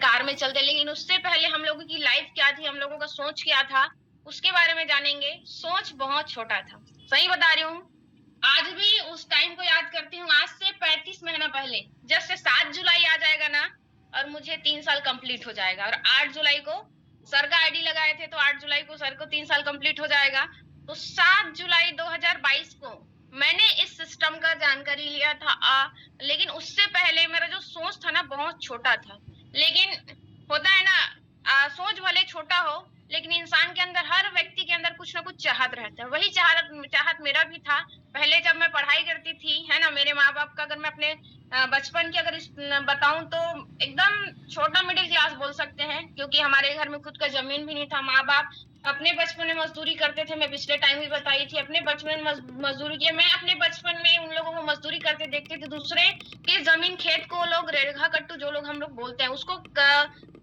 Car में चलते, लेकिन उससे पहले हम लोगों की लाइफ क्या थी, हम लोगों का सोच क्या था, उसके बारे में जानेंगे। सोच बहुत छोटा था, सही बता रही हूँ। आज भी उस टाइम को याद करती हूँ। आज से 35 महीना पहले, जैसे 7 जुलाई आ जाएगा ना, और मुझे 3 साल कंप्लीट हो जाएगा। और 8 जुलाई को सर का आईडी लगाए थे, तो 8 जुलाई को सर को 3 साल कंप्लीट हो जाएगा। तो 7 जुलाई 2022 को मैंने इस सिस्टम का जानकारी लिया था। लेकिन उससे पहले मेरा जो सोच था ना, बहुत छोटा था। लेकिन होता है ना, सोच भले छोटा हो, लेकिन इंसान के अंदर, हर व्यक्ति के अंदर कुछ ना कुछ चाहत रहता है। वही चाहत चाहत मेरा भी था। पहले जब मैं पढ़ाई करती थी, है ना, मेरे माँ बाप का अगर मैं अपने बचपन की अगर बताऊं, तो एकदम छोटा मिडिल क्लास बोल सकते हैं, क्योंकि हमारे घर में खुद का जमीन भी नहीं था। माँ बाप अपने बचपन में मजदूरी करते थे। मैं पिछले टाइम भी बताई थी, अपने बचपन में मजदूरी किया। मैं अपने बचपन में उन लोगों को मजदूरी करते देखती थी। दूसरे के जमीन खेत को लोग रेगहा कट्टू, जो लोग हम लोग बोलते हैं, उसको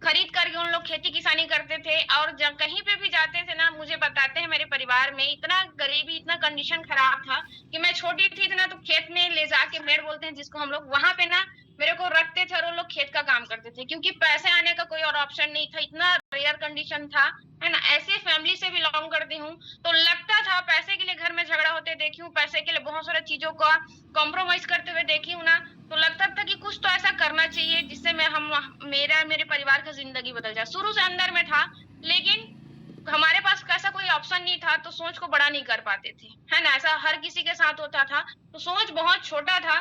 खरीद करके उन लोग खेती किसानी करते थे। और जब कहीं पे भी जाते थे ना, मुझे बताते हैं मेरे परिवार में इतना गरीबी, इतना कंडीशन खराब था कि मैं छोटी थी ना, तो खेत में ले जाके, मेड़ बोलते हैं जिसको हम लोग, वहां पे ना मेरे को रखते थे और वो लोग खेत का काम करते थे, क्योंकि पैसे आने का कोई और ऑप्शन नहीं था। इतना रेयर कंडीशन था, है ना। ऐसे फैमिली से बिलोंग करती हूँ, तो लगता था पैसे के लिए घर में झगड़ा होते देखी हूँ, पैसे के लिए बहुत सारी चीजों का कॉम्प्रोमाइज करते हुए देखी हूँ ना, तो लगता था कि कुछ तो ऐसा करना चाहिए जिससे मैं हम मेरा मेरे परिवार का जिंदगी बदल जाए। शुरू से अंदर में था, लेकिन हमारे पास ऐसा कोई ऑप्शन नहीं था, तो सोच को बड़ा नहीं कर पाते थे, है ना। ऐसा हर किसी के साथ होता था, तो सोच बहुत छोटा था,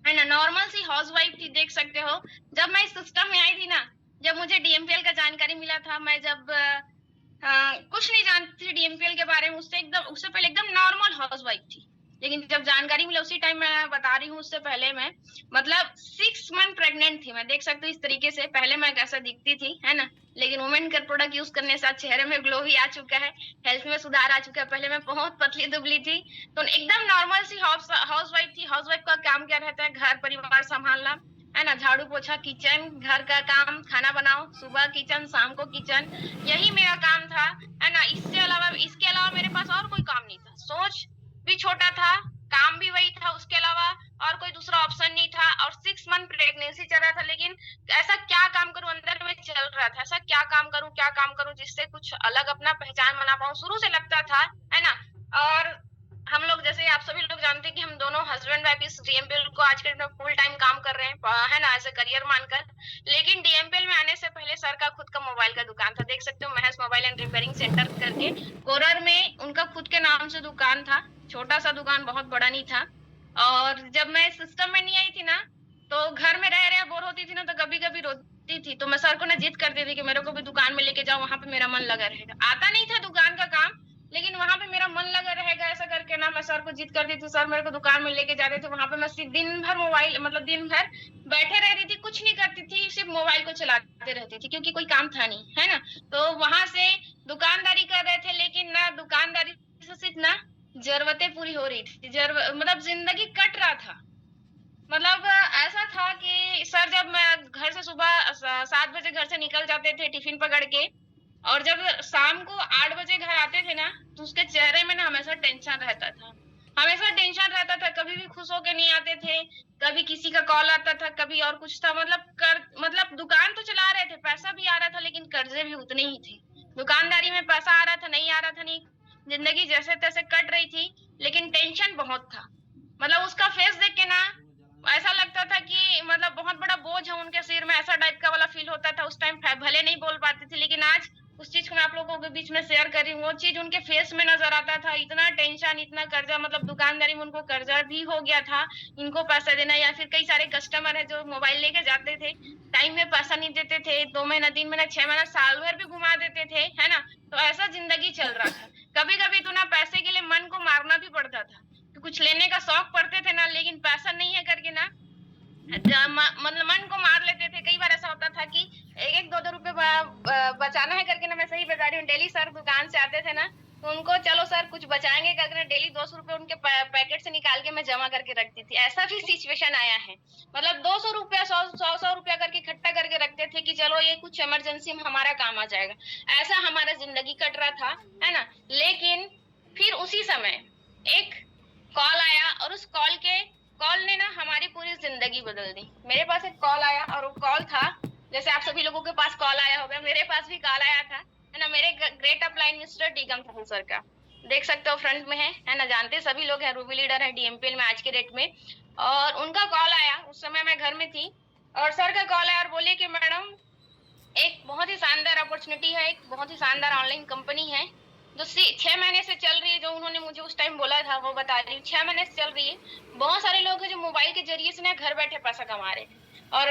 है ना। नॉर्मल सी हाउस वाइफ थी, देख सकते हो। जब मैं इस सिस्टम में आई थी ना, जब मुझे डीएमपीएल का जानकारी मिला था, मैं जब कुछ नहीं जानती थी डीएमपीएल के बारे में, उससे पहले एकदम नॉर्मल हाउस वाइफ थी। लेकिन जब जानकारी मिला, उसी टाइम मैं बता रही हूँ, उससे पहले मैं मतलब 6 मंथ प्रेग्नेंट थी। मैं देख सकती हूँ इस तरीके से पहले मैं कैसा दिखती थी, है ना। लेकिन वुमेन केयर प्रोडक्ट यूज करने से चेहरे में ग्लो भी आ चुका है, हेल्थ में सुधार आ चुका है। पहले मैं बहुत पतली दुबली थी, तो एकदम नॉर्मल सी हाउस वाइफ थी। हाउस वाइफ का काम क्या रहता है? घर परिवार संभालना, है ना, झाड़ू पोछा, किचन, घर का काम, खाना बनाओ, सुबह किचन, शाम को किचन, यही मेरा काम था, है ना। इसके अलावा मेरे पास और कोई काम नहीं था। सोच भी छोटा था, काम भी वही था, उसके अलावा और कोई दूसरा ऑप्शन नहीं था। और 6 मंथ प्रेगनेंसी चल रहा था, लेकिन ऐसा क्या काम करूं, अंदर में चल रहा था, ऐसा क्या काम करूं जिससे कुछ अलग अपना पहचान बना पाऊं, शुरू से लगता था, है ना। और हम लोग, जैसे आप सभी लोग जानते हैं कि हम दोनों हस्बैंड वाइफ इस डीएमपीएल को आज के दिन में फुल टाइम काम कर रहे हैं, है ना, एज ए करियर मानकर। लेकिन डीएमपीएल में आने से पहले सर का खुद का मोबाइल का दुकान था, देख सकते हो, Mahesh mobile and repairing centre करके कोरर में उनका खुद के नाम से दुकान था। छोटा सा दुकान, बहुत बड़ा नहीं था। और जब मैं सिस्टम में नहीं आई थी ना, तो घर में रह रहे बोर होती थी ना, तो कभी कभी रोती थी। तो मैं सर को ना जिद करती थी कि मेरे को भी दुकान में लेके जाओ, वहां पे मेरा मन लगा रहेगा। आता नहीं था दुकान का काम, लेकिन वहां पे मेरा मन लगा रहेगा, ऐसा करके ना मैं सर को जिद करती थी। सर मेरे को दुकान में लेके जाते थे, वहां पे मैं सिर्फ दिन भर मोबाइल, मतलब दिन भर बैठे रहती थी, कुछ नहीं करती थी, सिर्फ मोबाइल को चलाते रहती थी, क्योंकि कोई काम था नहीं, है ना। तो वहां से दुकानदारी कर रहे थे, लेकिन ना दुकानदारी से सिर्फ ना जरूरतें पूरी हो रही थी, मतलब जिंदगी कट रहा था। मतलब ऐसा था कि सर, जब मैं घर से सुबह 7 बजे घर से निकल जाते थे टिफिन पकड़ के, और जब शाम को 8 बजे घर आते थे ना, तो उसके चेहरे में ना हमेशा टेंशन रहता था, हमेशा टेंशन रहता था। कभी भी खुश होके नहीं आते थे, कभी किसी का कॉल आता था, कभी और कुछ था। मतलब दुकान तो चला रहे थे, पैसा भी आ रहा था, लेकिन कर्जे भी उतने ही थे। दुकानदारी में पैसा आ रहा था, नहीं आ रहा था, नहीं, जिंदगी जैसे तैसे कट रही थी, लेकिन टेंशन बहुत था। मतलब उसका फेस देख के ना ऐसा लगता था कि मतलब बहुत बड़ा बोझ है उनके सिर में, ऐसा टाइप का वाला फील होता था उस टाइम। भले नहीं बोल पाती थी, लेकिन आज उस चीज को मैं आप लोगों के बीच में शेयर कर रही हूँ। वो चीज उनके फेस में नजर आता था, इतना टेंशन, इतना कर्जा। मतलब दुकानदारी में उनको कर्जा भी हो गया था, इनको पैसा देना, या फिर कई सारे कस्टमर है जो मोबाइल लेके जाते थे, टाइम में पैसा नहीं देते थे, 2 महीना, 3 महीना, 6 महीना, साल भर भी घुमा देते थे, है ना। तो ऐसा जिंदगी चल रहा था। कभी कभी तो ना पैसे के लिए मन को मारना भी पड़ता था, कि कुछ लेने का शौक पड़ते थे ना, लेकिन पैसा नहीं है करके ना मतलब मन को मार लेते थे। कई बार ऐसा होता था कि एक एक 2-2 रुपए बचाना है करके ना, मैं सही बता रही हूँ, डेली सर दुकान से आते थे ना, तो उनको, चलो सर कुछ बचाएंगे करके ना, डेली 200 रुपए उनके पैकेट से निकाल के मैं जमा करके रखती थी। ऐसा भी सिचुएशन आया है। मतलब 200 रुपया, 100 100 100 रुपया करके इकट्ठा करके रखते थे कि चलो ये कुछ इमरजेंसी में हमारा काम आ जाएगा। ऐसा हमारा जिंदगी कट रहा था, है ना। लेकिन फिर उसी समय एक कॉल आया, और उस कॉल ने ना हमारी पूरी जिंदगी बदल दी। मेरे पास एक कॉल आया, और वो कॉल था जैसे आप सभी लोगों के पास कॉल आया होगा, मेरे पास भी कॉल आया था, है ना, मेरे great upline mister Tikam Thakur sir का। देख सकते हो फ्रंट में है ना, जानते सभी लोग हैं, रूबी लीडर है डीएमपीएल में आज के डेट में। और उनका कॉल आया, उस समय मैं घर में थी, और सर का कॉल आया और बोले कि मैडम एक बहुत ही शानदार अपॉर्चुनिटी है, एक बहुत ही शानदार ऑनलाइन कंपनी है जो 6 महीने से चल रही है, जो उन्होंने मुझे उस टाइम बोला था वो बता रही हूँ। 6 महीने से चल रही है। बहुत सारे लोग हैं जो मोबाइल के जरिए से ना घर बैठे पैसा कमा रहे हैं, और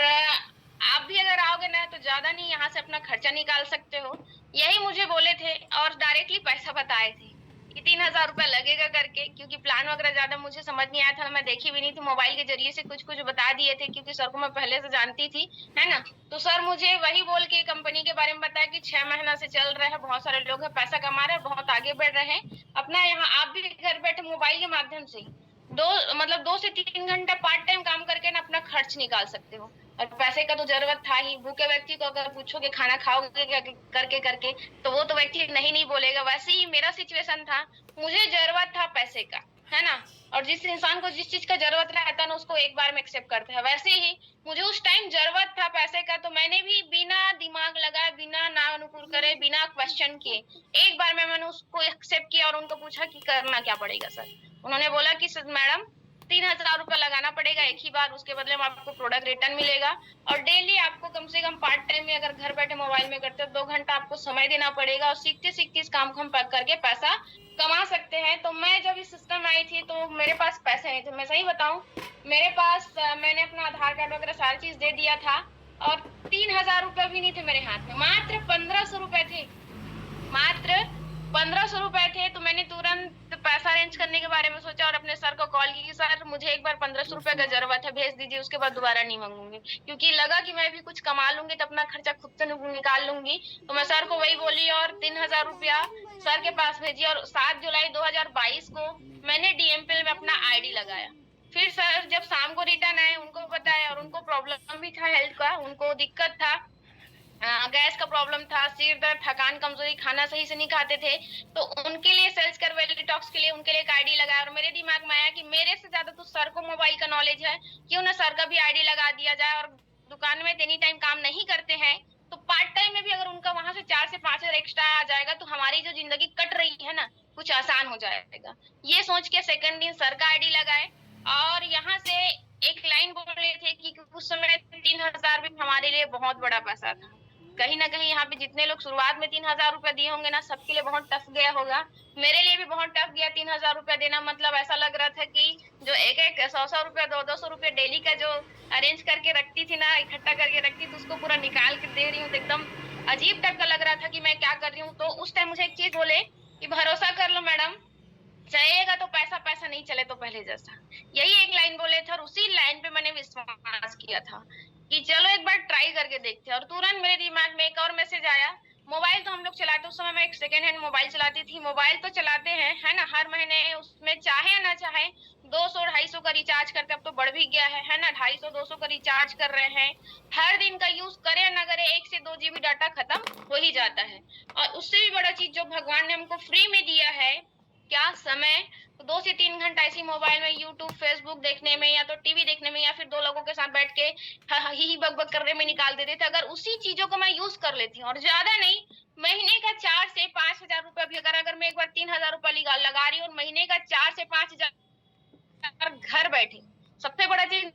आप भी अगर आओगे ना तो ज्यादा नहीं, यहाँ से अपना खर्चा निकाल सकते हो। यही मुझे बोले थे, और डायरेक्टली पैसा बताए थे कि 3,000 रुपया लगेगा करके, क्योंकि प्लान वगैरह ज्यादा मुझे समझ नहीं आया था, मैं देखी भी नहीं थी, मोबाइल के जरिए से कुछ कुछ बता दिए थे, क्योंकि सर को मैं पहले से जानती थी, है ना। तो सर मुझे वही बोल के कंपनी के बारे में बताया कि 6 महीना से चल रहा है, बहुत सारे लोग हैं पैसा कमा रहे हैं, बहुत आगे बढ़ रहे हैं अपना। यहाँ आप भी घर बैठे मोबाइल के माध्यम से 2 से 3 घंटा पार्ट टाइम काम करके ना अपना खर्च निकाल सकते हो। और पैसे का तो जरूरत था ही, भूखे व्यक्ति को अगर पूछोगे खाना खाओगे क्या करके करके, तो वो तो व्यक्ति नहीं बोलेगा। वैसे ही मेरा सिचुएशन था, मुझे जरूरत था पैसे का, है ना। और जिस इंसान को जिस चीज का जरूरत रहता है ना, उसको एक बार में एक्सेप्ट करता है। वैसे ही मुझे उस टाइम जरूरत था पैसे का, तो मैंने भी बिना दिमाग लगाए, बिना ना अनुकूल करे, बिना क्वेश्चन किए एक बार में मैंने उसको एक्सेप्ट किया, और उनको पूछा कि करना क्या पड़ेगा सर। उन्होंने बोला कि सर मैडम 3,000 रुपया लगाना पड़ेगा एक ही बार, उसके बदले में आपको प्रोडक्ट रिटर्न मिलेगा, और डेली आपको कम से कम पार्ट टाइम में अगर घर बैठे मोबाइल में करते हो 2 घंटा आपको समय देना पड़ेगा, और सीखते सीखते इस काम को हम करके पैसा कमा सकते हैं। तो मैं जब इस सिस्टम आई थी तो मेरे पास पैसे नहीं थे, मैं सही बताऊं, मेरे पास मैंने अपना आधार कार्ड वगैरह सारी चीज दे दिया था, और 3,000 रुपया भी नहीं थे मेरे हाथ में, मात्र 1,500 रुपए थे, मात्र 1,500 रुपए थे। तो मैंने तुरंत पैसा अरेंज करने के बारे में सोचा, और अपने सर को कॉल की, सर मुझे एक बार 1,500 रुपए का जरूरत है, भेज दीजिए, उसके बाद दोबारा नहीं मांगूंगी, क्योंकि लगा कि मैं भी कुछ कमा लूंगी तो अपना खर्चा खुद से निकाल लूंगी। तो मैं सर को वही बोली, और 3,000 रुपया सर के पास भेजी, और 7 जुलाई 2022 को मैंने डीएमपीएल में अपना आईडी लगाया। फिर सर जब शाम को रिटर्न आए, उनको बताया, और उनको प्रॉब्लम भी था हेल्थ का, उनको दिक्कत था, गैस का प्रॉब्लम था, सिर दर्द, थकान, कमजोरी, खाना सही से नहीं खाते थे। तो उनके लिए सेल्स कर डिटॉक्स के लिए उनके लिए एक आईडी लगाया, और मेरे दिमाग में आया कि मेरे से ज्यादा तो सर को मोबाइल का नॉलेज है, क्यों ना सर का भी आईडी लगा दिया जाए। और दुकान में एनी टाइम काम नहीं करते हैं, तो पार्ट टाइम में भी अगर उनका वहां से 4 से 5 हजार एक्स्ट्रा आ जाएगा, तो हमारी जो जिंदगी कट रही है ना, कुछ आसान हो जाएगा। ये सोच के सेकंड दिन सर का आईडी लगाए, और यहाँ से एक लाइन बोल रहे थे कि उस समय 3,000 भी हमारे लिए बहुत बड़ा पैसा था। कहीं ना कहीं यहाँ पे जितने लोग शुरुआत में 3,000 रुपया दिए होंगे ना, सबके लिए बहुत टफ गया होगा। मेरे लिए भी बहुत टफ गया 3,000 रुपया देना, मतलब ऐसा लग रहा था कि जो एक एक 100-100 रुपया, 200-200 रुपया डेली का जो अरेंज करके रखती थी ना, इकट्ठा करके रखती थी, उसको पूरा निकाल के दे रही हूँ, तो एकदम अजीब टाइप का लग रहा था कि मैं क्या कर रही हूँ। तो उस टाइम मुझे एक चीज बोले कि भरोसा कर लो मैडम, चलेगा तो पैसा, पैसा नहीं चले तो पहले जैसा। यही एक लाइन बोले थे, और उसी लाइन पे मैंने विश्वास किया था कि चलो एक बार ट्राई करके देखते हैं। और तुरंत मेरे दिमाग में एक और मैसेज आया। मोबाइल तो हम लोग चलाते, उस समय मैं एक सेकेंड हैंड मोबाइल चलाती थी, मोबाइल तो चलाते हैं, है ना, हर महीने उसमें चाहे ना चाहे 200-250 का रिचार्ज करते, अब तो बढ़ भी गया है ना, 250-200 का रिचार्ज कर रहे हैं। हर दिन का यूज करे ना करे, 1 से 2 GB डाटा खत्म हो ही जाता है। और उससे भी बड़ा चीज जो भगवान ने हमको फ्री में दिया है, क्या समय, तो 2 से 3 घंटा ऐसी मोबाइल में यूट्यूब फेसबुक देखने में, या तो टीवी देखने में, या फिर दो लोगों के साथ बैठ के ही बक बक करने में निकाल देते थे। अगर उसी चीजों को मैं यूज कर लेती हूँ, और ज्यादा नहीं, महीने का 4 से 5 हजार रुपया भी अगर मैं एक बार 3,000 रुपया लगा रही हूँ, और महीने का 4 से 5 हजार घर बैठे, सबसे बड़ा चीज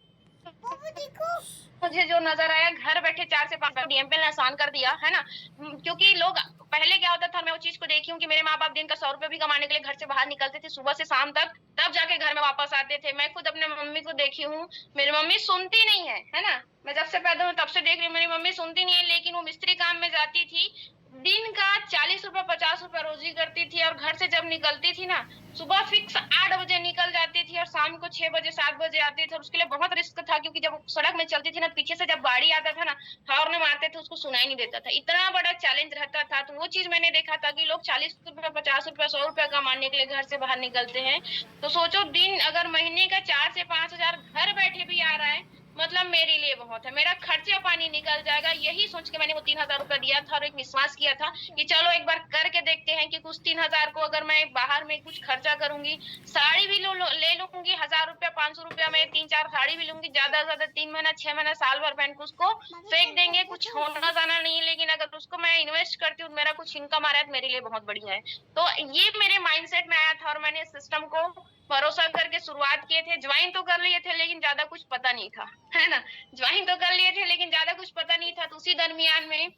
मुझे जो नजर आया, घर बैठे 4 से 5 डीएमपीएल ने आसान कर दिया, है ना। क्योंकि लोग पहले क्या होता था, मैं वो चीज को देखी हूँ कि मेरे माँ बाप दिन का 100 रुपया भी कमाने के लिए घर से बाहर निकलते थे सुबह से शाम तक, तब जाके घर में वापस आते थे। मैं खुद अपने मम्मी को देखी हूँ, मेरी मम्मी सुनती नहीं है ना, मैं जब से पैदा हूँ तब से देख रही हूँ, मेरी मम्मी सुनती नहीं है, लेकिन वो मिस्त्री काम में जाती थी, दिन का 40 रुपया 50 रुपया रोजी करती थी, और घर से जब निकलती थी ना, सुबह फिक्स 8 बजे निकल जाती थी, और शाम को 6 बजे 7 बजे आती थी। और उसके लिए बहुत रिस्क था, क्योंकि जब सड़क में चलती थी ना, पीछे से जब गाड़ी आता था ना, हॉर्न मारते थे, उसको सुनाई नहीं देता था, इतना बड़ा चैलेंज रहता था। तो वो चीज मैंने देखा था कि लोग 40 रुपया 50 रुपया 100 रुपया कमाने के लिए घर से बाहर निकलते हैं। तो सोचो, दिन अगर महीने का 4 से 5 हजार घर बैठे भी आ रहा है, मतलब मेरे लिए बहुत है, मेरा खर्चा पानी निकल जाएगा, यही सोच के मैंने वो 3,000 रुपया दिया था और एक विश्वास किया था कि चलो एक बार करके देखते हैं कि कुछ 3,000 को अगर मैं बाहर में कुछ खर्चा करूंगी, साड़ी भी ले लूंगी, 1,000 रुपया 500 रुपया में 3-4 साड़ी भी लूंगी, ज्यादा से ज्यादा 3 महीना 6 महीना साल भर पहन के उसको फेंक देंगे, कुछ होना जाना नहीं है। लेकिन अगर उसको मैं इन्वेस्ट करती हूँ, मेरा कुछ इनकम आ रहा है, तो मेरे लिए बहुत बढ़िया है। तो ये मेरे माइंडसेट में आया था और मैंने सिस्टम को भरोसा करके शुरुआत किए थे। ज्वाइन तो कर लिए थे लेकिन ज्यादा कुछ पता नहीं था, है ना। ज्वाइन तो कर लिए थे लेकिन ज्यादा कुछ पता नहीं था। तो उसी दरमियान में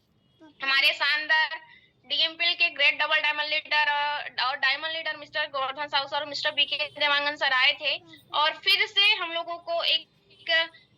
हमारे शानदार डीएमपीएल के ग्रेट डबल डायमंड लीडर और diamond leader mister Govardhan Sahu sir और मिस्टर बीके देवांगन सर आए थे और फिर से हम लोगों को एक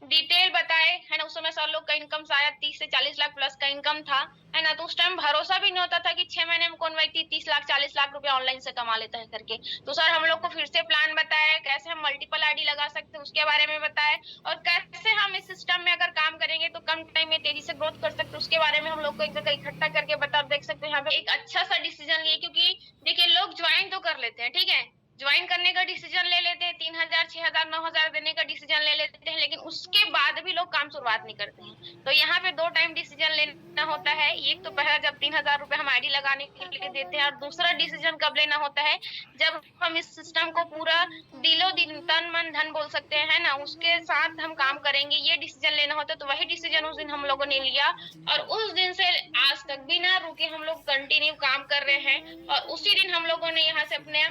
डिटेल बताए, है ना। उस समय सर लोग का इनकम शायद 30 से 40 लाख प्लस का इनकम था, है ना। तो उस टाइम भरोसा भी नहीं होता था कि 6 महीने में कौन व्यक्ति 30 लाख 40 लाख रुपया ऑनलाइन से कमा लेता है करके। तो सर हम लोग को फिर से प्लान बताया, कैसे हम मल्टीपल आईडी लगा सकते हैं उसके बारे में बताए, और कैसे हम इस सिस्टम में अगर काम करेंगे तो कम टाइम में तेजी से ग्रोथ कर सकते हैं उसके बारे में हम लोग को एक जगह इकट्ठा करके बता। देख सकते हैं यहाँ पे एक अच्छा सा डिसीजन लिए, क्योंकि देखिए लोग ज्वाइन तो कर लेते हैं, ठीक है, ज्वाइन करने का डिसीजन ले लेते हैं, 3,000 6,000 9,000 देने का डिसीजन ले लेते हैं, लेकिन उसके बाद भी लोग काम शुरुआत नहीं करते हैं। तो यहाँ पे 2 टाइम डिसीजन लेना होता है। एक तो पहला जब 3,000 रुपए हम आईडी लगाने के लिए देते हैं, और दूसरा डिसीजन कब लेना होता है, जब हम इस सिस्टम को पूरा दिलो दिन तन मन धन बोल सकते हैं, है ना, उसके साथ हम काम करेंगे, ये डिसीजन लेना होता है। तो वही डिसीजन उस दिन हम लोगों ने लिया और उस दिन से आज तक बिना रुके हम लोग कंटिन्यू काम कर रहे हैं। और उसी दिन हम लोगों ने यहाँ से अपने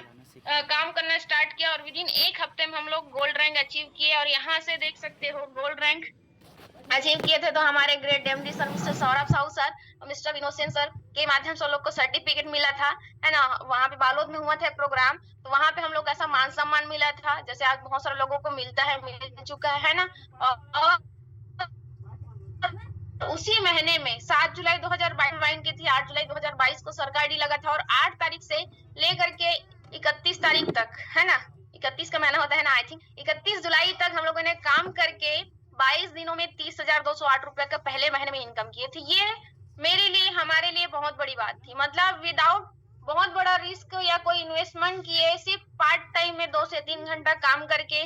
काम करना स्टार्ट किया और विद इन 1 हफ्ते में हम लोग गोल्ड रैंक अचीव किए। और यहाँ से देख सकते हो गोल्ड रैंक अचीव किए थे तो हमारे great MD sir mister Saurabh Sahu sir और मिस्टर विनोद सर के माध्यम से लोग को सर्टिफिकेट मिला था, है ना। वहाँ पे बालोद में हुआ था प्रोग्राम, तो वहाँ पे हम लोग ऐसा मान सम्मान मिला था जैसे आज बहुत सारे लोगों को मिलता है, मिल चुका है ना। और उसी महीने में 7 जुलाई 2022 ज्वाइन की थी, 8 जुलाई 2022 को सरकार आईडी लगा था और 8 तारीख से लेकर के 31 तारीख तक, है ना, 31 का महीना होता है ना आई थिंक, 31 जुलाई तक हम लोगों ने काम करके 22 दिनों में 30,208 रुपए का पहले महीने में इनकम किए थे। ये मेरे लिए हमारे लिए बहुत बड़ी बात थी, मतलब विदाउट बहुत बड़ा रिस्क या कोई इन्वेस्टमेंट किए, सिर्फ पार्ट टाइम में 2 से 3 घंटा काम करके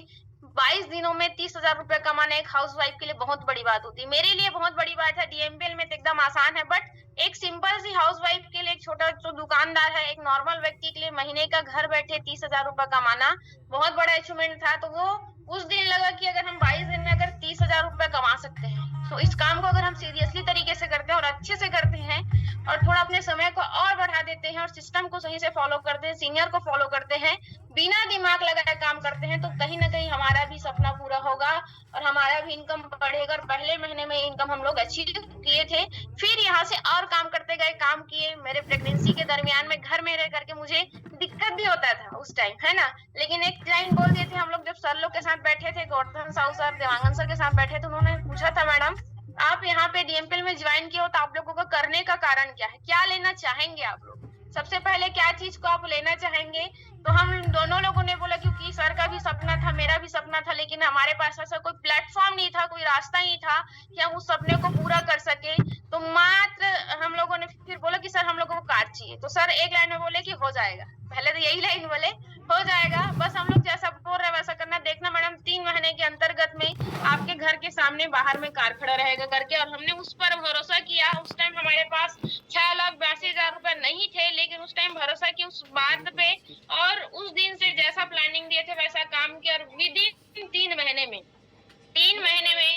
22 दिनों में 30,000 रुपए कमाना एक हाउस वाइफ के लिए बहुत बड़ी बात होती है। मेरे लिए बहुत बड़ी बात है। डीएमपीएल में तो एकदम आसान है, बट एक सिंपल सी हाउस वाइफ के लिए, एक छोटा जो दुकानदार है, एक नॉर्मल व्यक्ति के लिए महीने का घर बैठे 30,000 रुपए कमाना बहुत बड़ा अचीवमेंट था। तो वो उस दिन लगा कि अगर हम 22 दिन में अगर 30,000 रुपए कमा सकते हैं, तो इस काम को अगर हम सीरियसली तरीके से करते हैं और अच्छे से करते हैं और थोड़ा अपने समय को और बढ़ा देते हैं और सिस्टम को सही से फॉलो करते हैं, सीनियर को फॉलो करते हैं, बिना दिमाग लगाए काम करते हैं, तो कहीं ना कहीं हमारा भी सपना पूरा होगा और हमारा भी इनकम बढ़ेगा। और पहले महीने में इनकम हम लोग अचीव किए थे, फिर यहाँ से और काम करते गए, काम किए। मेरे प्रेगनेंसी के दरमियान में घर में रह करके मुझे दिक्कत भी होता था उस टाइम, है ना, लेकिन एक लाइन बोल दिए थे हम लोग। जब सर लोग के साथ बैठे थे, गोवर्धन साहू सर देवांगन सर के साथ बैठे थे, उन्होंने पूछा था मैडम आप यहाँ पे डीएमपीएल में ज्वाइन किए हो तो आप लोगों को करने का कारण क्या है, क्या लेना चाहेंगे आप लोग, सबसे पहले क्या चीज को आप लेना चाहेंगे। तो हम दोनों लोगों ने बोला क्योंकि सर का भी सपना था, मेरा भी सपना था, लेकिन हमारे पास ऐसा कोई प्लेटफॉर्म नहीं था, कोई रास्ता नहीं था कि हम उस सपने को पूरा कर सके। तो मात्र हम लोगों ने फिर बोला कि सर हम लोगों को कार चाहिए। तो सर एक लाइन में बोले कि हो जाएगा, पहले तो यही लाइन बोले, हो जाएगा, बस हम लोग जैसा बोल रहे हैं वैसा करना। देखना मैडम 3 महीने के अंतर्गत में आपके घर के सामने बाहर में कार खड़ा रहेगा करके। और हमने उस पर भरोसा किया। उस टाइम हमारे पास 6,82,000 रुपए नहीं थे, लेकिन उस टाइम भरोसा किया उस बात पे और उस दिन से जैसा प्लानिंग दिए थे वैसा काम किया। और विद इन 3 महीने में,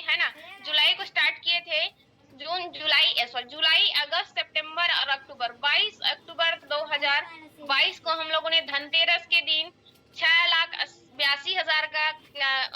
है ना, जुलाई को स्टार्ट किए थे, जुलाई अगस्त सितंबर और अक्टूबर, 22 अक्टूबर 2022 को हम लोगों ने धनतेरस के दिन 6,82,000 का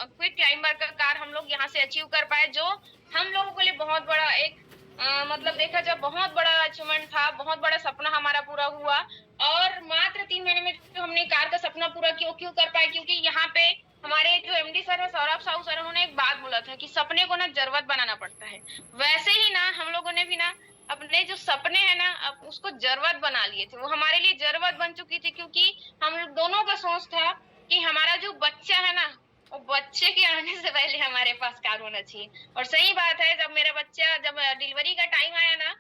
क्विक क्लाइंबर का कार हम लोग यहाँ से अचीव कर पाए, जो हम लोगों के लिए बहुत बड़ा एक मतलब देखा जाए बहुत बड़ा अचीवमेंट था, बहुत बड़ा सपना हमारा पूरा हुआ। और मात्र 3 महीने में जो हमने कार का सपना पूरा क्यों कर पाए, क्योंकि यहाँ पे हमारे जो एमडी सर है सौरभ साहू सर, उन्होंने एक बात बोला था कि सपने को ना जरूरत बनाना पड़ता है। वैसे ही ना हम लोगों ने भी ना अपने जो सपने हैं ना अब उसको जरूरत बना लिए थे, वो हमारे लिए जरूरत बन चुकी थी, क्योंकि हम दोनों का सोच था कि हमारा जो बच्चा है ना, वो बच्चे के आने से पहले हमारे पास कार होना चाहिए। और सही बात है, जब मेरा बच्चा जब डिलीवरी का टाइम आया ना,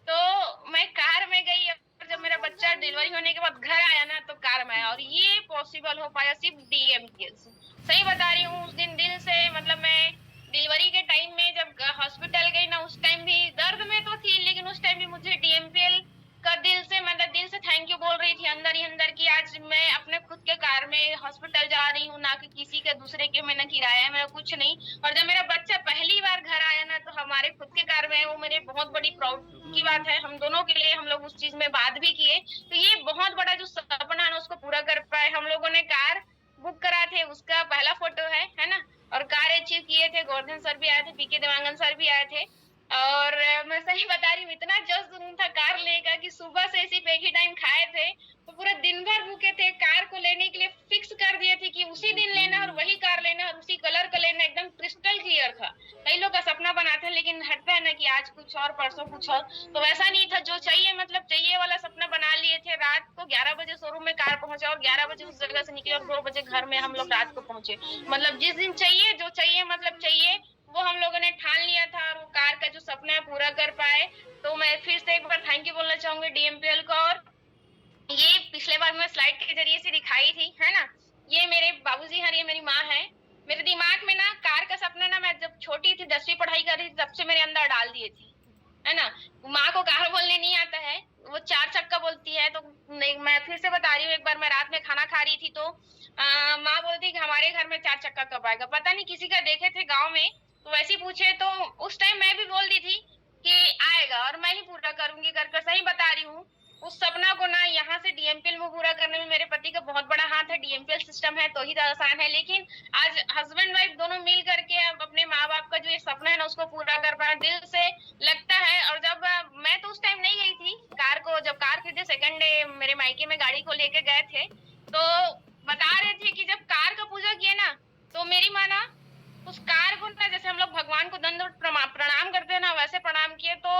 तो मैं कार में गई और जब मेरा बच्चा डिलीवरी होने के बाद घर आया ना तो कार में आया। और ये पॉसिबल हो पाया सिर्फ डीएमपीएल से। सही बता रही हूँ, उस दिन दिल से मतलब मैं डिलीवरी के टाइम में जब हॉस्पिटल गई ना, उस टाइम भी दर्द में तो थी, लेकिन उस टाइम भी मुझे डीएमपीएल का दिल से थैंक यू बोल रही थी अंदर ही अंदर कि आज मैं अपने खुद के कार में हॉस्पिटल जा रही हूँ, ना कि किसी के दूसरे के में, ना किराया मेरा कुछ नहीं। और जब मेरा बच्चा पहली बार घर आया ना, तो हमारे खुद के कार में, वो मेरे बहुत बड़ी प्राउड की बात है हम दोनों के लिए। हम लोग उस चीज में बात भी किए, तो ये बहुत बड़ा जो सपना है ना, उसको पूरा कर पाए। हम लोगों ने कार बुक करा थे, उसका पहला फोटो है ना। और कार अचीव किए थे, गोवर्धन सर भी आए थे, पीके देवांगन सर भी आए थे। और मैं सही बता रही हूँ, इतना जोश जुनून था कार लेगा कि सुबह से सिर्फ एक ही टाइम खाए थे, तो पूरा दिन भर भूखे थे। कार को लेने के लिए फिक्स कर दिए थे कि उसी दिन लेना और वही कार लेना और उसी कलर का लेना, एकदम क्रिस्टल क्लियर था। कई लोग का सपना बनाते हैं, लेकिन हटता है ना कि आज कुछ और परसों कुछ और, तो वैसा नहीं था। जो चाहिए मतलब चाहिए वाला सपना बना लिए थे। रात को 11 बजे शोरूम में कार पहुंचा और 11 बजे उस जगह से निकले और 2 बजे घर में हम लोग रात को पहुंचे। मतलब जिस दिन चाहिए, जो चाहिए मतलब चाहिए, वो हम लोगों ने ठान लिया था और वो कार का जो सपना है पूरा कर पाए। तो मैं फिर से एक बार थैंक यू बोलना चाहूंगी डीएमपीएल को। और ये पिछले बार मैं स्लाइड के जरिए से दिखाई थी, है ना। ये मेरे बाबूजी हैं, ये मेरी माँ है। मेरे दिमाग में ना कार का सपना ना, मैं जब छोटी थी 10वीं पढ़ाई कर रही थी, तब से मेरे अंदर डाल दिए थी, है ना। माँ को कार बोलने नहीं आता है, वो 4 चक्का बोलती है। तो नहीं, मैं फिर से बता रही हूँ, एक बार मैं रात में खाना खा रही थी, तो माँ बोलती कि हमारे घर में 4 चक्का कब आएगा। पता नहीं किसी का देखे थे गाँव में, तो वैसे पूछे, तो उस टाइम मैं भी बोल दी थी कि आएगा और मैं ही पूरा करूंगी कर कर। सही बता रही हूँ, उस सपना को ना यहाँ से डीएमपीएल में पूरा करने में मेरे पति का बहुत बड़ा हाथ है। डीएमपीएल सिस्टम है तो ही आसान है, लेकिन आज हस्बैंड वाइफ दोनों मिल करके अपने माँ बाप का जो ये सपना है ना, उसको पूरा कर पाए, दिल से लगता है। और जब मैं तो उस टाइम नहीं गई थी कार को, जब कार खरीदे सेकंड डे मेरे मायके में गाड़ी को लेके गए थे, तो बता रहे थे कि जब कार का पूजा किए ना, तो मेरी माँ ना उस कार को ना, जैसे हम लोग भगवान को दंडवत प्रणाम करते हैं ना, वैसे प्रणाम किए। तो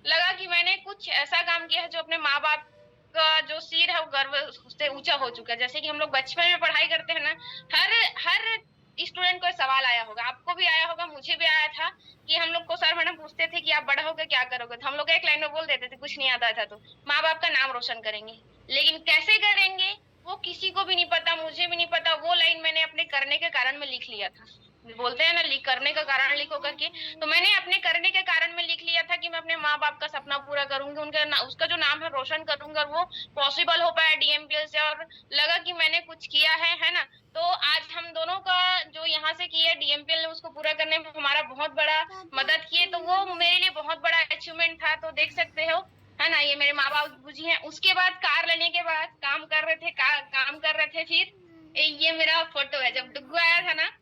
लगा कि मैंने कुछ ऐसा काम किया है जो अपने माँ बाप का जो सिर है वो गर्व से ऊंचा हो चुका है। जैसे कि हम लोग बचपन में पढ़ाई करते हैं ना, हर हर स्टूडेंट को सवाल आया होगा, आपको भी आया होगा, मुझे भी आया था, कि हम लोग को सर मैडम पूछते थे कि आप बड़ा होकर क्या करोगे, तो हम लोग एक लाइन में बोल देते थे, कुछ नहीं आता था तो माँ बाप का नाम रोशन करेंगे। लेकिन कैसे करेंगे वो किसी को भी नहीं पता, मुझे भी नहीं पता। वो लाइन मैंने अपने करने के कारण में लिख लिया था। बोलते हैं ना, करने का कारण लिखो करके, तो मैंने अपने करने के कारण में लिख लिया था कि मैं अपने माँ बाप का सपना पूरा करूंगी, उसका जो नाम है रोशन करूंगा, और वो पॉसिबल हो पाया डीएमपीएल से। और लगा कि मैंने कुछ किया है ना। तो आज हम दोनों का जो यहाँ से किया डीएमपीएल ने, उसको पूरा करने में हमारा बहुत बड़ा मदद किए, तो वो मेरे लिए बहुत बड़ा अचीवमेंट था। तो देख सकते हो, है ना, ये मेरे माँ बाप बुझी हैं। उसके बाद कार लेने के बाद काम कर रहे थे, काम कर रहे थे। फिर ये मेरा फोटो है जब डुग्गू आया था ना,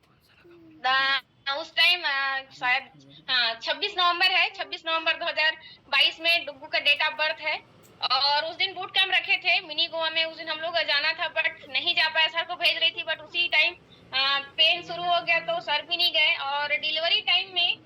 उस टाइम शायद 26 नवंबर है, 26 नवंबर 2022 में डुग्गू का डेट ऑफ बर्थ है। और उस दिन बूट कैंप रखे थे मिनी गोवा में, उस दिन हम लोग जाना था बट नहीं जा पाया। सर को भेज रही थी बट उसी टाइम पेन शुरू हो गया, तो सर भी नहीं गए। और डिलीवरी टाइम में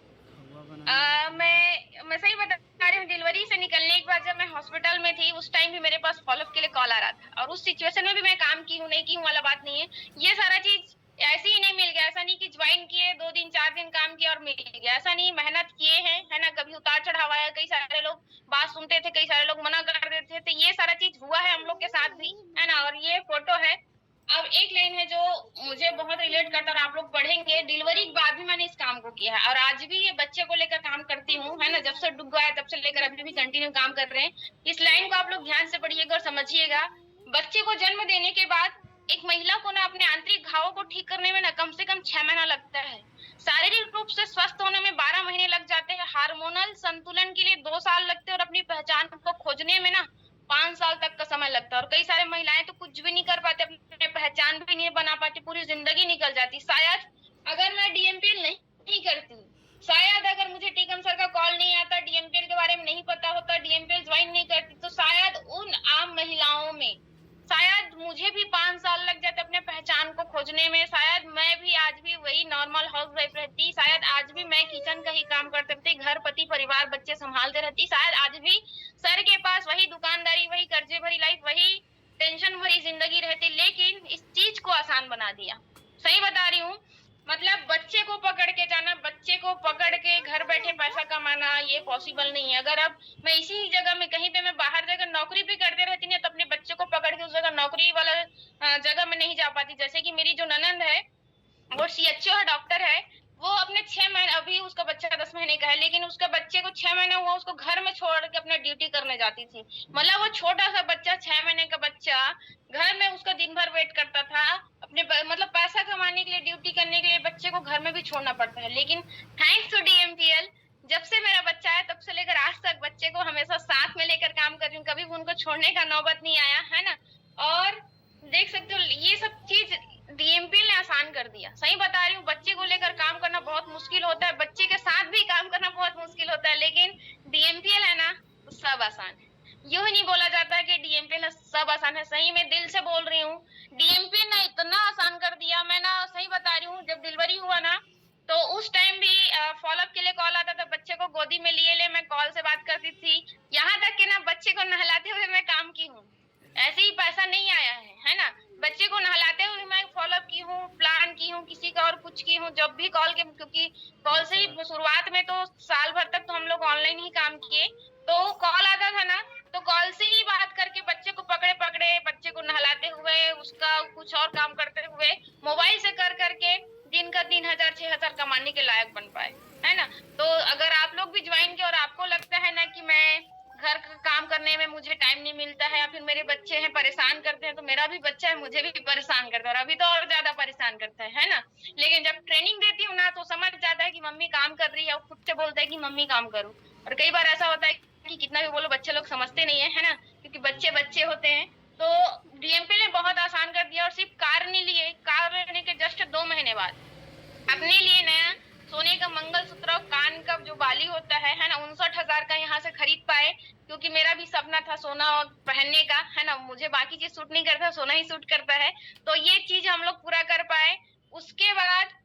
मैं सही बता रही हूँ, डिलीवरी से निकलने के बाद जब मैं हॉस्पिटल में थी, उस टाइम भी मेरे पास फॉलोअप के लिए कॉल आ रहा था। और उस सिचुएशन में भी मैं काम की हूँ, नहीं की हूँ वाला बात नहीं है। ये सारा चीज ऐसे ही नहीं मिल गया। ऐसा नहीं कि ज्वाइन किए 2 दिन 4 दिन काम किया और मिल गया, ऐसा नहीं। मेहनत किए हैं, है ना। कभी उतार चढ़ाव आया, कई सारे लोग बात सुनते थे, कई सारे लोग मना कर देते थे, तो ये सारा चीज हुआ है हम लोग के साथ भी, है ना। और ये फोटो है। अब एक लाइन है जो मुझे बहुत रिलेट करता है और आप लोग पढ़ेंगे। डिलीवरी के बाद भी मैंने इस काम को किया है और आज भी ये बच्चे को लेकर काम करती हूँ, है ना। जब से डुग्गू आया तब से लेकर अभी भी कंटिन्यू काम कर रहे हैं। इस लाइन को आप लोग ध्यान से पढ़िएगा और समझिएगा। बच्चे को जन्म देने के बाद एक महिला को ना अपने आंतरिक घावों को ठीक करने में ना कम से कम 6 महीना लगता है। शारीरिक रूप से स्वस्थ होने में 12 महीने लग जाते हैं। हार्मोनल संतुलन के लिए 2 साल लगते हैं और अपनी पहचान को खोजने में ना 5 साल तक का समय लगता है। और कई सारे महिलाएं तो कुछ भी नहीं कर पाते, अपनी पहचान भी नहीं बना पाती, पूरी जिंदगी निकल जाती। शायद अगर मैं डीएमपीएल नहीं करती, शायद अगर मुझे टीकम सर का कॉल नहीं आता, डीएमपीएल के बारे में नहीं पता होता, डीएमपीएल ज्वाइन नहीं करती, तो शायद उन आम महिलाओं में शायद मुझे भी 5 साल लग जाते अपने पहचान को खोजने में। शायद मैं भी आज भी वही नॉर्मल हाउस वाइफ रहती, शायद आज भी मैं किचन का ही काम करती रहती, घर पति परिवार बच्चे संभालते रहती, शायद आज भी सर के पास वही दुकानदारी, वही कर्जे भरी लाइफ, वही टेंशन भरी जिंदगी रहती। लेकिन इस चीज को आसान बना दिया। सही बता रही हूँ, मतलब बच्चे को पकड़ के जाना, बच्चे को पकड़ के घर बैठे पैसा कमाना, ये पॉसिबल नहीं है। अगर अब मैं इसी जगह में कहीं पे मैं बाहर जगह नौकरी भी करते रहती ना, तो अपने बच्चे को पकड़ के उस जगह नौकरी वाला जगह में नहीं जा पाती। जैसे कि मेरी जो ननंद है वो सीएचओ है, डॉक्टर है, वो अपने 6 महीने, अभी उसका बच्चा 10 महीने का है, लेकिन उसके बच्चे को 6 महीना हुआ उसको घर में छोड़ के अपना ड्यूटी करने जाती थी। मतलब वो छोटा सा बच्चा, 6 महीने का बच्चा, घर में उसका दिन भर वेट करता था। अपने मतलब पैसा कमाने के लिए, ड्यूटी करने के लिए बच्चे को घर में भी छोड़ना पड़ता है। लेकिन थैंक्स टू डीएमपीएल, जब से मेरा बच्चा है तब से लेकर आज तक बच्चे को हमेशा साथ में लेकर काम कर रही हूँ, कभी भी उनको छोड़ने का नौबत नहीं आया है ना। और देख सकते हो ये सब चीज डीएमपीएल ने आसान कर दिया। सही बता रही हूँ, बच्चे को लेकर काम करना बहुत मुश्किल होता है, बच्चे के साथ भी काम करना बहुत मुश्किल होता है, लेकिन डीएमपीएल है ना तो सब आसान है। यूं ही नहीं बोला जाता है कि डीएमपीएल है सब आसान है, सही में दिल से बोल रही हूँ। डीएमपीएल ने इतना आसान कर दिया, मैं ना सही बता रही हूँ, जब डिलीवरी हुआ ना तो उस टाइम भी फॉलोअप के लिए कॉल आता था, बच्चे को गोदी में लिए ले मैं कॉल से बात करती थी। यहाँ तक कि ना बच्चे को नहलाते हुए मैं काम की हूँ, ऐसे ही पैसा नहीं आया है ना। बच्चे को नहलाते हुए मैं फॉलोअप की हूँ, प्लान की हूँ, किसी का और कुछ की हूँ, जब भी कॉल के, क्योंकि कॉल से ही शुरुआत में तो साल भर तक तो हम लोग ऑनलाइन ही काम किए। तो कॉल आता था ना तो कॉल से ही बात करके बच्चे को पकड़े पकड़े, बच्चे को नहलाते हुए, उसका कुछ और काम करते हुए, मोबाइल से कर करके दिन का 3,000 6,000 कमाने के लायक बन पाए, है ना। तो अगर आप लोग भी ज्वाइन किए और आपको लगता है ना कि मैं घर का काम करने में मुझे टाइम नहीं मिलता है, या फिर मेरे बच्चे हैं परेशान करते हैं, तो मेरा भी बच्चा है मुझे भी परेशान करता है, और अभी तो और ज्यादा परेशान करता है ना। लेकिन जब ट्रेनिंग देती हूँ ना तो समझ जाता है कि मम्मी काम कर रही है, और खुद से बोलता है कि मम्मी काम करो। और कई बार ऐसा होता है कि कितना भी बोलो बच्चे लोग समझते नहीं है ना, क्योंकि बच्चे बच्चे होते हैं। तो डीएमपी ने बहुत आसान कर दिया, और सिर्फ कार नहीं लिए, कार लेने के जस्ट 2 महीने बाद अपने लिए नया सोने का मंगलसूत्र और कान का जो बाली होता है ना, 59,000 का यहाँ से खरीद पाए, क्योंकि मेरा भी सपना था सोना और पहनने का, है ना। मुझे बाकी चीज सूट नहीं करता, सोना ही सूट करता है, तो ये चीज हम लोग पूरा कर पाए। उसके बाद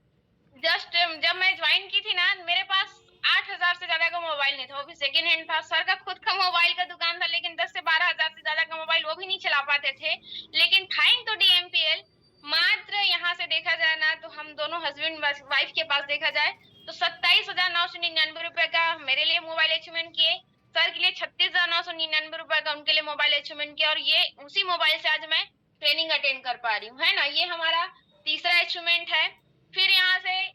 जस्ट जब मैं ज्वाइन की थी ना, मेरे पास 8,000 से ज्यादा का मोबाइल नहीं था, वो भी सेकेंड हैंड था। सर का खुद का मोबाइल का दुकान था, लेकिन 10 से 12 हजार से ज्यादा का मोबाइल वो भी नहीं चला पाते थे। लेकिन थैंक टू डीएमपीएल, मात्र यहाँ से देखा जाए ना तो हम दोनों हस्बैंड वाइफ के पास देखा जाए तो 27,999 रुपए का मेरे लिए मोबाइल अचीवमेंट किए, सर के लिए 36,999 रुपए का उनके लिए मोबाइल अचीवमेंट किया, और ये उसी मोबाइल से आज मैं ट्रेनिंग अटेंड कर पा रही हूँ, है ना। ये हमारा तीसरा अचीवमेंट है। फिर यहाँ से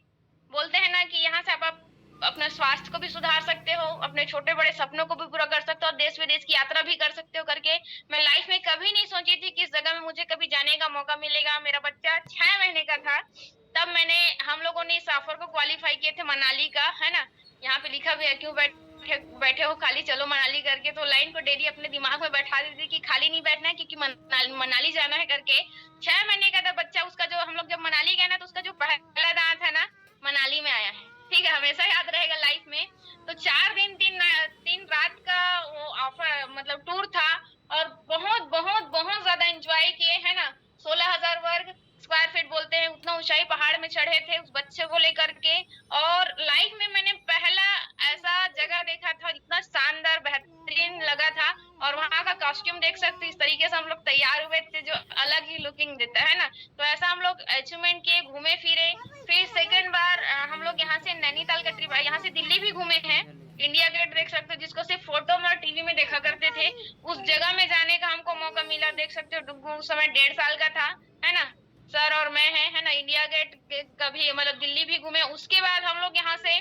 बोलते हैं ना कि यहाँ से आप अपने स्वास्थ्य को भी सुधार सकते हो, अपने छोटे बड़े सपनों को भी पूरा कर सकते हो, और देश विदेश की यात्रा भी कर सकते हो करके मैं लाइफ में कभी नहीं सोची थी कि इस जगह में मुझे कभी जाने का मौका मिलेगा। मेरा बच्चा 6 महीने का था तब हम लोगों ने इस ऑफर को क्वालिफाई किए थे, मनाली का, है ना। यहाँ पे लिखा भी है, क्यों बैठे बैठे हो खाली, चलो मनाली करके। तो लाइन को डेली अपने दिमाग में बैठा देती थी कि खाली नहीं बैठना है, क्योंकि मनाली जाना है करके। 6 महीने का था बच्चा, उसका जो हम लोग जब मनाली गए ना तो उसका जो पहला दांत है ना मनाली में आया है, ठीक है, हमेशा याद रहेगा लाइफ में। तो 4 दिन 3 रात का वो ऑफर मतलब टूर था, और बहुत बहुत बहुत ज्यादा एंजॉय किए, है ना। 16,000 वर्ग स्क्वायर फीट बोलते हैं, उतना ऊंचाई पहाड़ में चढ़े थे उस बच्चे को लेकर के। और लाइफ में मैंने पहला ऐसा जगह देखा था, इतना शानदार बेहतरीन लगा था। और वहां का कॉस्ट्यूम देख सकते हो, इस तरीके से हम लोग तैयार हुए थे जो अलग ही लुकिंग देता है ना। तो ऐसा हम लोग अचीवमेंट किए, घूमे फिरे। फिर सेकंड बार हम लोग यहाँ से नैनीताल का ट्रिप, यहाँ से दिल्ली भी घूमे हैं। इंडिया गेट देख सकते हो, जिसको सिर्फ फोटो में और टीवी में देखा करते थे, उस जगह में जाने का हमको मौका मिला। देख सकते हो डुग्गू उस समय 1.5 साल का था, है ना। सर और मैं है ना। इंडिया गेट कभी मतलब दिल्ली भी घूमे। उसके बाद हम लोग यहाँ से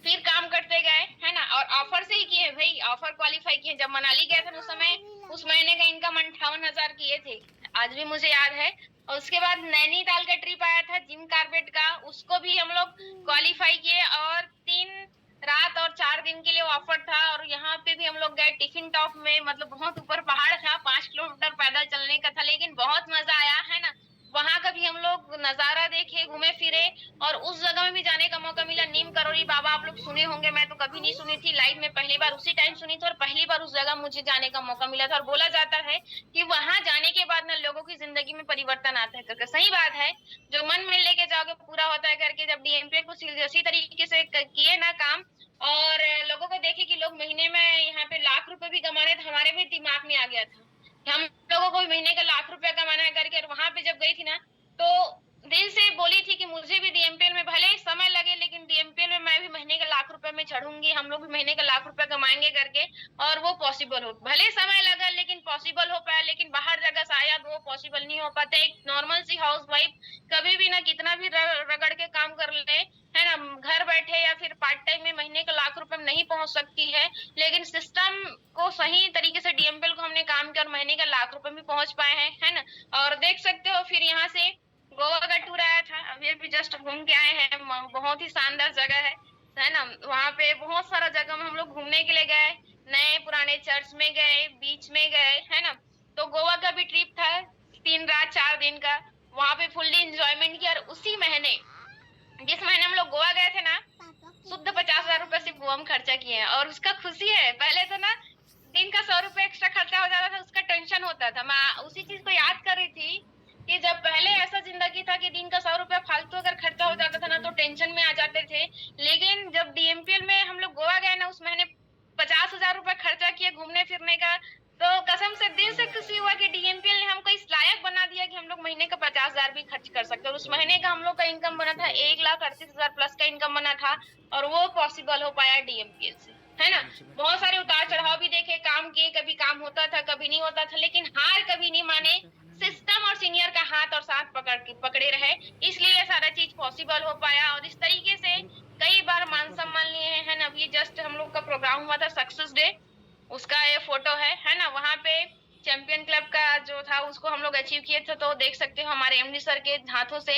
फिर काम करते गए, है ना। और ऑफर से ही किए भाई, ऑफर क्वालिफाई किए। जब मनाली गए थे उस समय उस महीने का इनकम 58,000 किए थे, आज भी मुझे याद है। और उसके बाद नैनीताल का ट्रिप आया था जिम कार्बेट का, उसको भी हम लोग क्वालिफाई किए, और 3 रात और 4 दिन के लिए ऑफर था। और यहाँ पे भी हम लोग गए टिफिन टॉप में, मतलब बहुत ऊपर पहाड़ था, 5 किलोमीटर पैदल चलने का था, लेकिन बहुत मजा आया, है ना। वहां का भी हम लोग नजारा देखे, घूमे फिरे। और उस जगह में भी जाने का मौका मिला, नीम करोली बाबा, आप लोग सुने होंगे, मैं तो कभी नहीं सुनी थी, लाइफ में पहली बार उसी टाइम सुनी थी, और पहली बार उस जगह मुझे जाने का मौका मिला था। और बोला जाता है कि वहां जाने के बाद ना लोगों की जिंदगी में परिवर्तन आता है करके। सही बात है, जो मन में लेके जाओगे पूरा होता है करके। जब डीएमपी कुछ इसी तरीके से किए ना काम, और लोगों को देखे कि लोग महीने में यहाँ पे लाख रुपए भी कमा रहे थे, हमारे भी दिमाग में आ गया था कि हम लोगों को महीने का लाख रुपया कमाना है करके। और वहां पे जब गई थी ना तो दिल से बोली थी कि मुझे भी डीएमपीएल में भले ही समय लगे, लेकिन डीएमपीएल में मैं भी महीने का लाख रुपए में चढ़ूंगी, हम लोग भी महीने का लाख रुपए कमाएंगे करके। और वो पॉसिबल हो, भले समय लगा लेकिन पॉसिबल हो पाया। लेकिन बाहर जगह शायद वो पॉसिबल नहीं हो पाता। एक नॉर्मल सी हाउस वाइफ कभी भी ना कितना भी रगड़ के काम कर ले, है ना, घर बैठे या फिर पार्ट टाइम में महीने का लाख रुपए में नहीं पहुंच सकती है। लेकिन सिस्टम को सही तरीके से डीएमपीएल को हमने काम किया और महीने का लाख रुपए में पहुंच पाए हैं, है ना। और देख सकते हो फिर यहाँ से गोवा का टूर आया था, अभी अभी जस्ट घूम के आए हैं। बहुत ही शानदार जगह है ना। वहाँ पे बहुत सारा जगह में हम लोग घूमने के लिए गए, नए पुराने चर्च में गए, बीच में गए, है ना। तो गोवा का भी ट्रिप था 3 रात 4 दिन का, वहाँ पे फुल्ली इंजॉयमेंट किया। और उसी महीने, जिस महीने हम लोग गोवा गए थे ना, शुद्ध 50,000 रुपए सिर्फ गोवा में खर्चा किए हैं। और उसका खुशी है, पहले तो ना दिन का 100 रुपए एक्स्ट्रा खर्चा हो जाता था, उसका टेंशन होता था। मैं उसी चीज को याद कर रही थी कि जब पहले ऐसा जिंदगी था कि दिन का 100 रुपया फालतू अगर खर्चा हो जाता था ना तो टेंशन में आ जाते थे। लेकिन जब डीएमपीएल में हम लोग गोवा गए ना, उस महीने 50,000 रुपए खर्चा किए घूमने फिरने का, तो कसम से दिल से खुशी हुआ कि डीएमपीएल ने हमको इस लायक बना दिया कि हम लोग महीने का 50,000 भी खर्च कर सकते हैं। और उस महीने का हम लोग का इनकम बना था 1,38,000 प्लस का इनकम बना था। और वो पॉसिबल हो पाया डीएमपीएल से, है ना। बहुत सारे उतार चढ़ाव भी देखे, काम किए, कभी काम होता था कभी नहीं होता था, लेकिन हार कभी नहीं माने। सिस्टम और सीनियर का हाथ और साथ पकड़े रहे, इसलिए सारा चीज पॉसिबल हो पाया। और इस तरीके से कई बार मान सम्मान लिए हैं ना। अभी जस्ट हम लोग का प्रोग्राम हुआ था सक्सेस डे, उसका ये फोटो है ना। वहां पे चैंपियन क्लब का जो था उसको हम लोग अचीव किए थे। तो देख सकते हो हमारे एमडी सर के हाथों से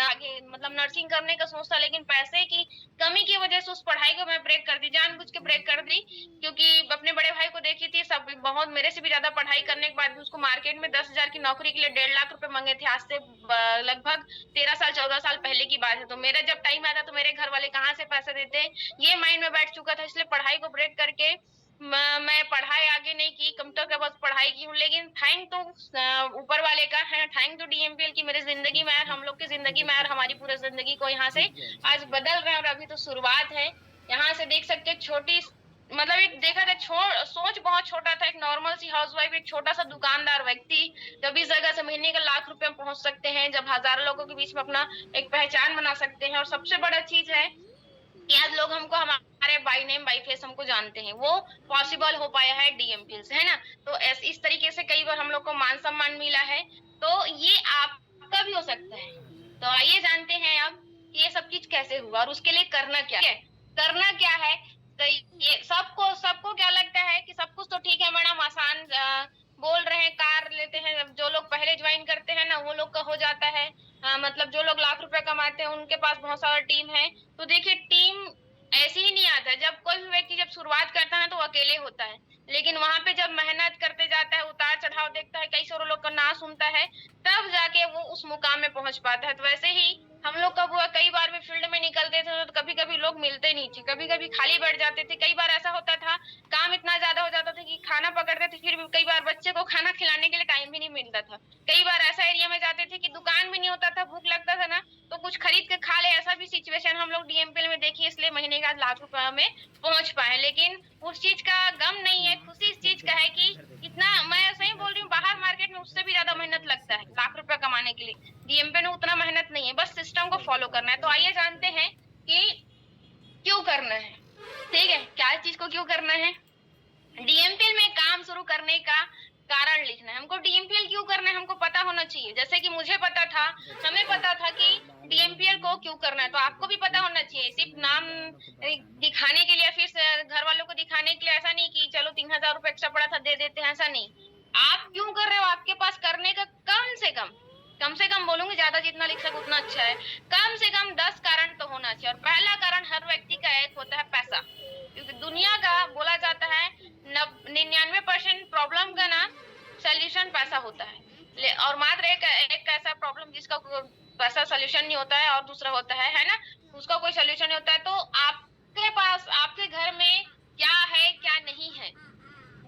आगे, मतलब नर्सिंग करने का सोचता, लेकिन पैसे की कमी की वजह से उस पढ़ाई को मैं ब्रेक कर दी, जानबूझ के ब्रेक कर दी। क्योंकि अपने बड़े भाई को देखी थी, सब बहुत मेरे से भी ज्यादा पढ़ाई करने के बाद भी उसको मार्केट में 10,000 की नौकरी के लिए 1.5 लाख रुपए मांगे थे। आज से लगभग 13 साल 14 साल पहले की बात है। तो मेरा जब टाइम आता तो मेरे घर वाले कहाँ से पैसे देते, ये माइंड में बैठ चुका था। इसलिए पढ़ाई को ब्रेक करके मैं पढ़ाई आगे नहीं की, कंप्यूटर का बस पढ़ाई की हूँ। लेकिन थैंक तो ऊपर वाले का है, थैंक तो डीएमपीएल की मेरी जिंदगी में, हम लोग की जिंदगी में, और हमारी पूरी जिंदगी को यहाँ से आज बदल रहे हैं। और अभी तो शुरुआत है। यहाँ से देख सकते छोटी, मतलब एक देखा जाए सोच बहुत छोटा था, एक नॉर्मल सी हाउसवाइफ, एक छोटा सा दुकानदार व्यक्ति जब इस जगह से महीने का लाख रुपए पहुंच सकते हैं, जब हजारों लोगों के बीच में अपना एक पहचान बना सकते हैं। और सबसे बड़ा चीज है कि आज लोग हमको हमारे बाई नेम बाई फेस हमको जानते हैं, वो पॉसिबल हो पाया है डीएमपीएल से, है ना। तो इस तरीके से कई बार हम लोग को मान सम्मान मिला है। तो ये आपका भी हो सकता है। तो आइए जानते हैं अब कि ये सब चीज कैसे हुआ और उसके लिए करना क्या है। करना क्या है, तो ये सबको सबको क्या लगता है कि सब कुछ तो ठीक है मैडम, आसान बोल रहे हैं, कार लेते हैं। जो लोग पहले ज्वाइन करते हैं ना वो लोग का हो जाता है। मतलब जो लोग लाख रुपए कमाते हैं उनके पास बहुत सारा टीम है। तो देखिए टीम ऐसे ही नहीं आता। जब कोई भी व्यक्ति जब शुरुआत करता है तो वो अकेले होता है, लेकिन वहां पे जब मेहनत करते जाता है, उतार चढ़ाव देखता है, कई सारे लोग का ना सुनता है, तब जाके वो उस मुकाम में पहुंच पाता है। तो वैसे ही हम लोग कब हुआ, कई बार भी फील्ड में निकलते थे तो कभी कभी लोग मिलते नहीं थे, कभी कभी खाली बैठ जाते थे। कई बार ऐसा होता था काम इतना ज्यादा हो जाता था कि खाना पकड़ते थे, फिर भी कई बार बच्चे को खाना खिलाने के लिए टाइम भी नहीं मिलता था। कई बार ऐसा एरिया में जाते थे कि दुकान भी नहीं होता था, भूख लगता था ना तो कुछ खरीद के खा ले, ऐसा भी सिचुएशन हम लोग डीएमपीएल में देखी। इसलिए महीने का लाख रुपए में पहुंच पाए। लेकिन उस चीज का गम नहीं है, खुशी इस चीज का है कि इतना, मैं सही बोल रही हूँ, बाहर मार्केट में उससे भी ज्यादा मेहनत लगता है लाख रुपए कमाने के लिए। डीएमपीएल में उतना मेहनत नहीं है, बस सिस्टम को फॉलो करना है। तो आइए जानते हैं कि क्यों करना है। ठीक है, क्या चीज को क्यों करना है। डीएमपीएल में काम शुरू करने का कारण लिखना है। हमको डीएमपीएल क्यों करना है हमको पता होना चाहिए। जैसे कि मुझे पता था, हमें पता था कि डीएमपीएल को क्यों करना है, तो आपको भी पता होना चाहिए। सिर्फ नाम दिखाने के लिए, फिर घर वालों को दिखाने के लिए, ऐसा नहीं कि चलो 3,000 रुपए एक्स्ट्रा पड़ा था दे देते हैं, ऐसा नहीं। आप क्यों कर रहे हो, आपके पास करने का कम से कम बोलूंगी, ज्यादा जितना लिख सको उतना अच्छा है, कम से कम 10 कारण तो होना चाहिए। और पहला कारण हर व्यक्ति का एक होता है पैसा। क्योंकि दुनिया का बोला जाता है 99% प्रॉब्लम का ना सोल्यूशन पैसा होता है। और मात्र एक ऐसा प्रॉब्लम जिसका पैसा सोल्यूशन नहीं होता है और दूसरा होता है ना, उसका कोई सोल्यूशन नहीं होता है। तो आपके पास, आपके घर में क्या है क्या नहीं है,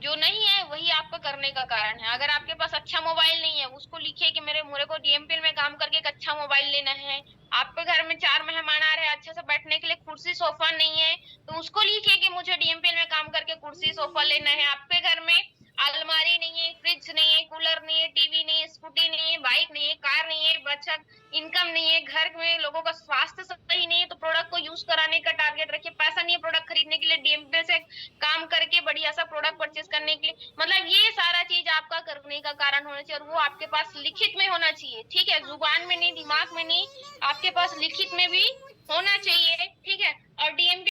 जो नहीं है वही आपको करने का कारण है। अगर आपके पास अच्छा मोबाइल नहीं है, उसको लिखिए कि मेरे को डीएमपीएल में काम करके एक अच्छा मोबाइल लेना है। आपके घर में 4 मेहमान आ रहे हैं, अच्छे से बैठने के लिए कुर्सी सोफा नहीं है, तो उसको लिखिए कि मुझे डीएमपीएल में काम करके कुर्सी सोफा लेना है। आपके घर में अलमारी नहीं है, फ्रिज नहीं है, कूलर नहीं है, टीवी नहीं है, स्कूटी नहीं है, बाइक नहीं है, कार नहीं है, अच्छा इनकम नहीं है, घर में लोगों का स्वास्थ्य सही नहीं है, तो प्रोडक्ट को यूज कराने का टारगेट रखिए। पैसा नहीं है प्रोडक्ट खरीदने के लिए, डीएमपी से काम करके बढ़िया सा प्रोडक्ट परचेज करने के लिए, मतलब ये सारा चीज आपका करने का कारण होना चाहिए, और वो आपके पास लिखित में होना चाहिए, ठीक है, जुबान में नहीं, दिमाग में नहीं, आपके पास लिखित में भी होना चाहिए, ठीक है। और डीएमपी